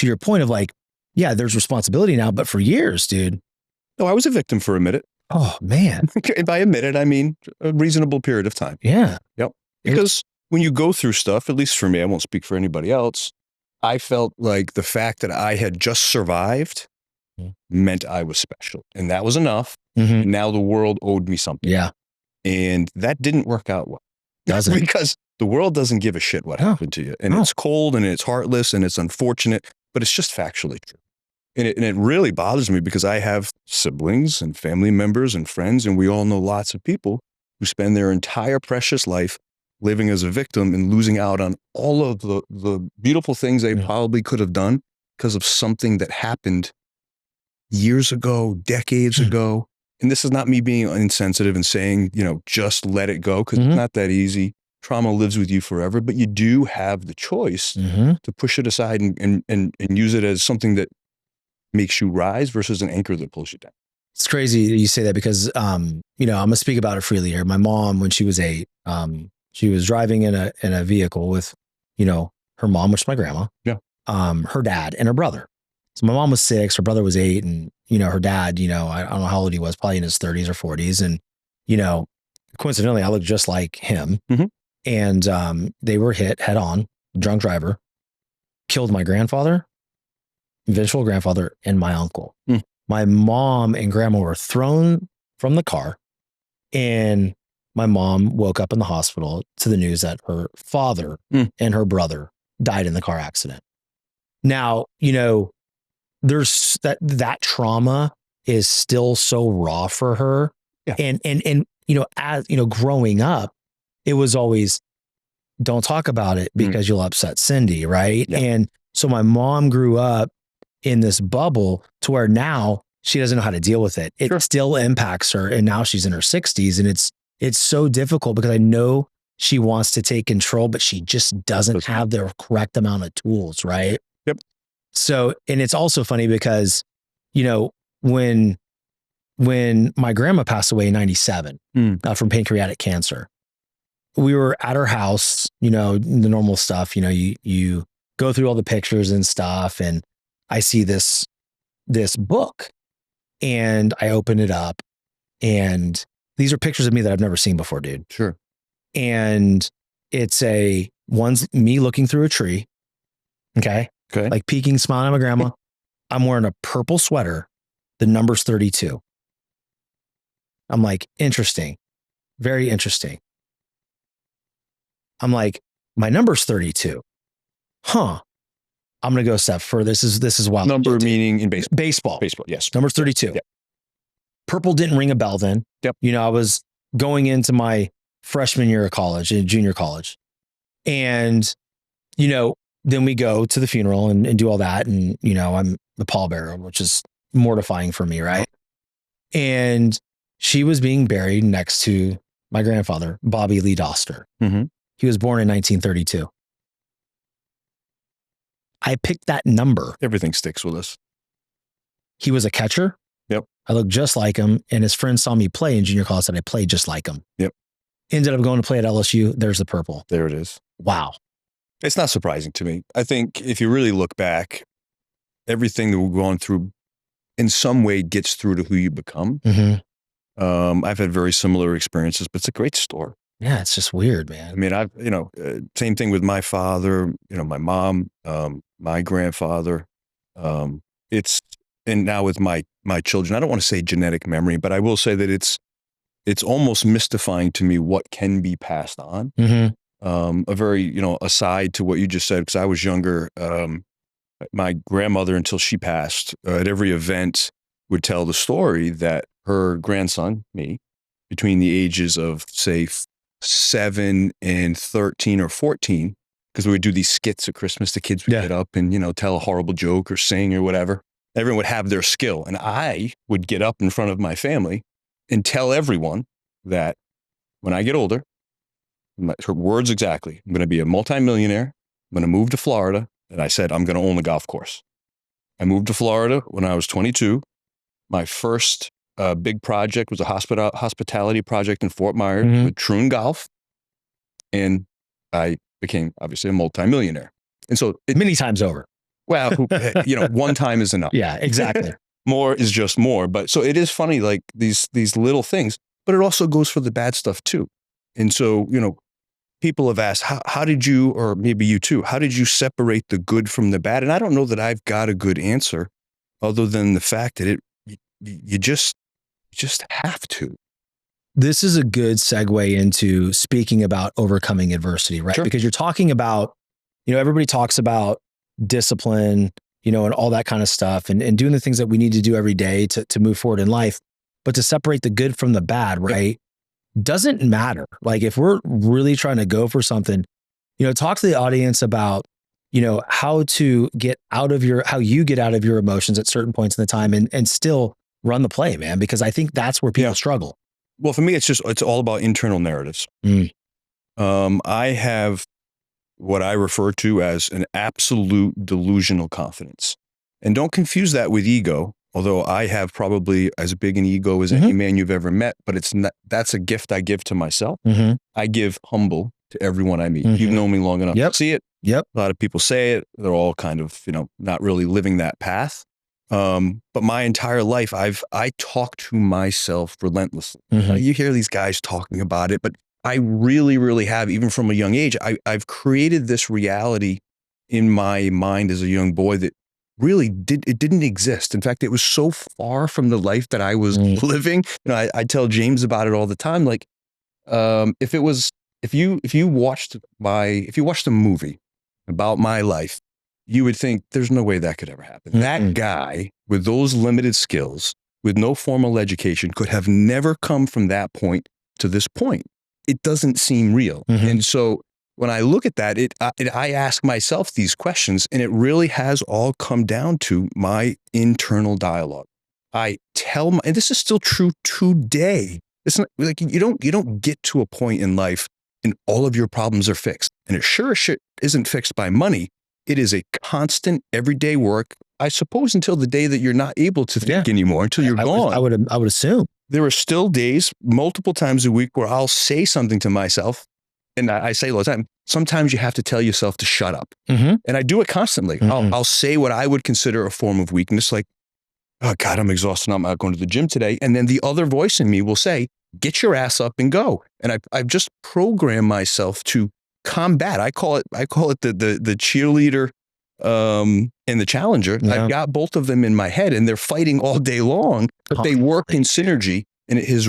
to your point of like, yeah, there's responsibility now, but for years, dude. No, I was a victim for a minute. Oh, man. And by a minute, I mean a reasonable period of time. Yeah. Yep. Because when you go through stuff, at least for me, I won't speak for anybody else, I felt like the fact that I had just survived meant I was special. And that was enough. Mm-hmm. Now the world owed me something. Yeah. And that didn't work out well. Doesn't. Because the world doesn't give a shit what happened to you. And it's cold and it's heartless and it's unfortunate, but it's just factually true. And it really bothers me because I have siblings and family members and friends, and we all know lots of people who spend their entire precious life living as a victim and losing out on all of the beautiful things they probably could have done because of something that happened years ago, decades ago. And this is not me being insensitive and saying, just let it go, because it's not that easy. Trauma lives with you forever, but you do have the choice to push it aside and use it as something that makes you rise versus an anchor that pulls you down. It's crazy you say that because, I'm going to speak about it freely here. My mom, when she was 8, she was driving in a vehicle with, her mom, which is my grandma, her dad and her brother. So my mom was 6, her brother was 8. And, her dad, I don't know how old he was, probably in his 30s or 40s. And, coincidentally, I looked just like him. And they were hit head on, drunk driver, killed my grandfather, eventual grandfather, and my uncle. My mom and grandma were thrown from the car, and my mom woke up in the hospital to the news that her father and her brother died in the car accident. Now, there's that trauma is still so raw for her. Yeah. And as growing up, it was always, don't talk about it because you'll upset Cindy, right? Yeah. And so my mom grew up in this bubble to where now she doesn't know how to deal with it. It still impacts her. And now she's in her 60s, and it's so difficult because I know she wants to take control, but she just doesn't have the correct amount of tools, right? Yep. So, and it's also funny because, when my grandma passed away in 97 from pancreatic cancer, we were at her house, the normal stuff, you go through all the pictures and stuff, and I see this book, and I open it up, and these are pictures of me that I've never seen before, dude. Sure. And it's one's me looking through a tree. Okay. Like peeking, smiling at my grandma. I'm wearing a purple sweater. The number's 32. I'm like, interesting. Very interesting. I'm like, my number's 32. Huh. I'm going to go a step further. This is wild. Number meaning in baseball. Baseball. Baseball, yes. Number 32. Yep. Purple didn't ring a bell then. Yep. I was going into my freshman year of college and junior college. And, then we go to the funeral and do all that. And, I'm the pallbearer, which is mortifying for me, right? And she was being buried next to my grandfather, Bobby Lee Doster. He was born in 1932. I picked that number. Everything sticks with us. He was a catcher. Yep. I looked just like him. And his friends saw me play in junior college and I played just like him. Yep. Ended up going to play at LSU. There's the purple. There it is. Wow. It's not surprising to me. I think if you really look back, everything that we're going through in some way gets through to who you become. I've had very similar experiences, but it's a great story. Yeah, it's just weird, man. I mean, same thing with my father, my mom, my grandfather. And now with my children, I don't want to say genetic memory, but I will say that it's almost mystifying to me what can be passed on. A very, aside to what you just said, because I was younger, my grandmother, until she passed, at every event would tell the story that her grandson, me, between the ages of, say, 7 and 13 or 14, because we would do these skits at Christmas, the kids would get up and, tell a horrible joke or sing or whatever. Everyone would have their skill. And I would get up in front of my family and tell everyone that when I get older, her words exactly, I'm going to be a multimillionaire. I'm going to move to Florida. And I said, I'm going to own a golf course. I moved to Florida when I was 22. My first big project was a hospitality project in Fort Myers with Troon Golf. And I became obviously a multimillionaire. And so many times over. Well, one time is enough. Yeah, exactly. More is just more. But so it is funny, like these little things, but it also goes for the bad stuff too. And so, people have asked, how did you, or maybe you too, how did you separate the good from the bad? And I don't know that I've got a good answer other than the fact that you just have to. This is a good segue into speaking about overcoming adversity, right? Sure. Because you're talking about, everybody talks about discipline, and all that kind of stuff and doing the things that we need to do every day to move forward in life. But to separate the good from the bad, right? Yep. Doesn't matter. Like if we're really trying to go for something, talk to the audience about, how you get out of your emotions at certain points in the time and still run the play, man, because I think that's where people struggle. Well, for me, it's all about internal narratives. I have what I refer to as an absolute delusional confidence. And don't confuse that with ego, although I have probably as big an ego as any man you've ever met, but that's a gift I give to myself. I give humble to everyone I meet. You've known me long enough to see it. Yep. A lot of people say it. They're all kind of, not really living that path. But my entire life, I talk to myself relentlessly. You hear these guys talking about it, but I really, really have, even from a young age, I've created this reality in my mind as a young boy that really didn't exist. In fact, it was so far from the life that I was living. I tell James about it all the time. Like, if you watched a movie about my life, you would think there's no way that could ever happen. That guy with those limited skills, with no formal education, could have never come from that point to this point. It doesn't seem real. And so when I look at that, I ask myself these questions, and it really has all come down to my internal dialogue. I tell and this is still true today. It's not like you don't get to a point in life and all of your problems are fixed. And it sure isn't fixed by money. It is a constant everyday work, I suppose, until the day that you're not able to think anymore, until you're gone. I would assume. There are still days, multiple times a week, where I'll say something to myself. And I say all the time, sometimes you have to tell yourself to shut up. And I do it constantly. I'll say what I would consider a form of weakness, like, oh God, I'm exhausted. I'm not going to the gym today. And then the other voice in me will say, get your ass up and go. And I've just programmed myself to combat. I call it the cheerleader and the challenger. I've got both of them in my head, and they're fighting all day long, but they work in synergy. And it is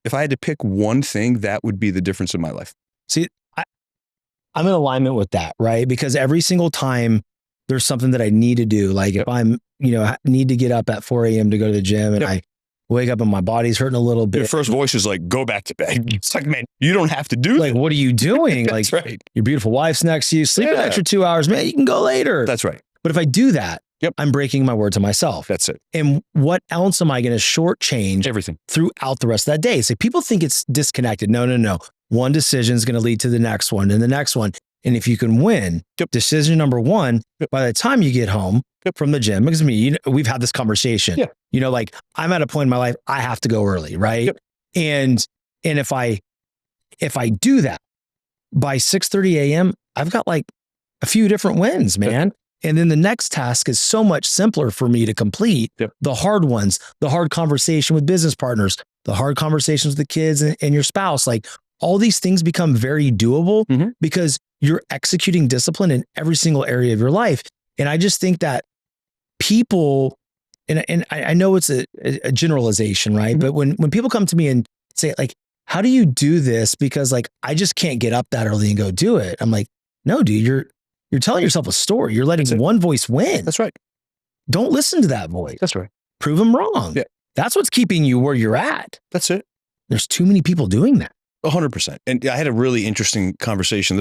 if I had to pick one thing, that would be the difference in my life. See, I'm in alignment with that, right? Because every single time there's something that I need to do, like if I'm, need to get up at 4 a.m. to go to the gym, and I wake up and my body's hurting a little bit. Your first voice is like, go back to bed. It's like, man, you don't have to do that. Like, what are you doing? That's like, right. Your beautiful wife's next to you, sleep an extra 2 hours, man, you can go later. That's right. But if I do that, I'm breaking my word to myself. That's it. And what else am I going to shortchange everything throughout the rest of that day? So people think it's disconnected. No. One decision is going to lead to the next one and the next one. And if you can win decision number one, by the time you get home from the gym, because we've had this conversation, like I'm at a point in my life, I have to go early. Right. And if I do that by 6:30 a.m., I've got like a few different wins, man. And then the next task is so much simpler for me to complete. The hard ones, the hard conversation with business partners, the hard conversations with the kids and your spouse, like all these things become very doable because you're executing discipline in every single area of your life. And I just think that people, and I know it's a generalization, right? But when people come to me and say like, how do you do this? Because like, I just can't get up that early and go do it. I'm like, no, dude, you're telling yourself a story. You're letting one voice win. That's right. Don't listen to that voice. That's right. Prove them wrong. That's what's keeping you where you're at. That's it. There's too many people doing that. 100%. And I had a really interesting conversation. I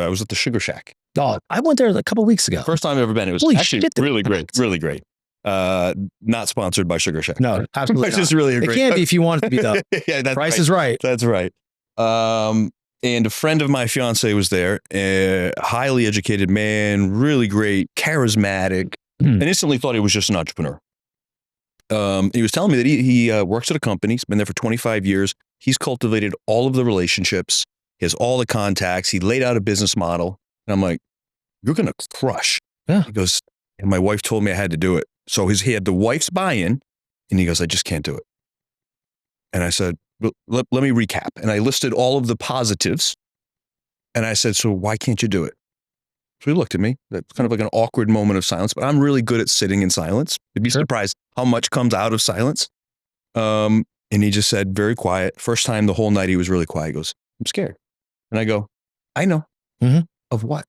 was at the Sugar Shack. Oh, I went there a couple of weeks ago. First time I've ever been. It was actually really great. Really great. Not sponsored by Sugar Shack. No, absolutely. It's just really It can be if you want it to be though. That's Price right. is right. That's right. And a friend of my fiance was there, a highly educated man, really great, charismatic, and instantly thought he was just an entrepreneur. He was telling me that he works at a company. He's been there for 25 years. He's cultivated all of the relationships. He has all the contacts. He laid out a business model. And I'm like, you're going to crush. Yeah. He goes, and my wife told me I had to do it. So he had the wife's buy-in, and he goes, I just can't do it. And I said, well, let me recap. And I listed all of the positives. And I said, so why can't you do it? So he looked at me. That's kind of like an awkward moment of silence, but I'm really good at sitting in silence. You'd be surprised how much comes out of silence. And he just said, very quiet. First time the whole night he was really quiet. He goes, I'm scared. And I go, I know. Of what?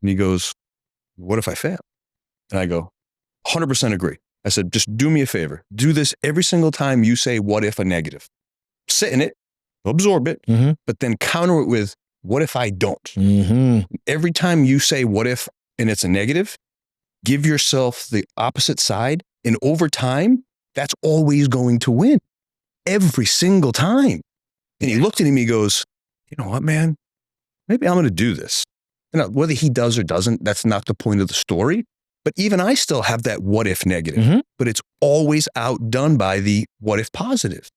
And he goes, what if I fail? And I go, 100% agree. I said, just do me a favor. Do this every single time you say, what if a negative? Sit in it, absorb it, but then counter it with, what if I don't? Every time you say, what if, and it's a negative, give yourself the opposite side. And over time, that's always going to win. Every single time. And he looked at me, he goes, you know what, man? Maybe I'm going to do this. And whether he does or doesn't, that's not the point of the story. But even I still have that what if negative, but it's always outdone by the what if positive.